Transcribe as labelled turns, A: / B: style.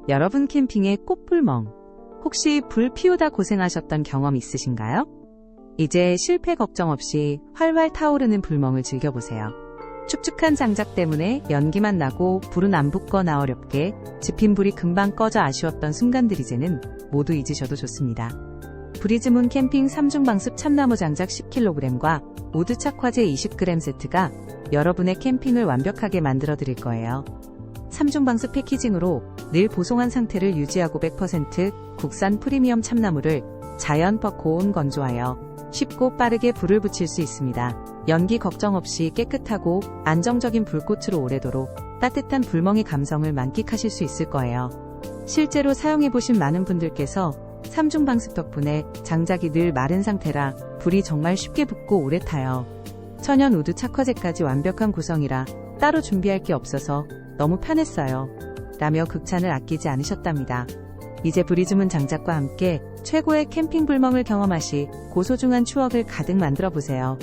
A: 여러분 캠핑의 꽃불멍, 혹시 불 피우다 고생하셨던 경험 있으신가요? 이제 실패 걱정 없이 활활 타오르는 불멍을 즐겨보세요. 축축한 장작 때문에 연기만 나고 불은 안 붙거나 어렵게 지핀 불이 금방 꺼져 아쉬웠던 순간들 이제는 모두 잊으셔도 좋습니다. 브리즈문 캠핑 3중 방습 참나무 장작 10kg과 우드 착화제 20g 세트가 여러분의 캠핑을 완벽하게 만들어 드릴 거예요. 3중 방습 패키징으로 늘 보송한 상태를 유지하고 100% 국산 프리미엄 참나무를 자연 고온 건조하여 쉽고 빠르게 불을 붙일 수 있습니다. 연기 걱정 없이 깨끗하고 안정적인 불꽃으로 오래도록 따뜻한 불멍의 감성을 만끽하실 수 있을 거예요. 실제로 사용해보신 많은 분들께서 3중 방습 덕분에 장작이 늘 마른 상태라 불이 정말 쉽게 붙고 오래 타요. 천연 우드 착화제까지 완벽한 구성이라 따로 준비할 게 없어서 너무 편했어요. 라며 극찬을 아끼지 않으셨답니다. 이제 브리즈문 장작과 함께 최고의 캠핑 불멍을 경험하시 고소중한 추억을 가득 만들어 보세요.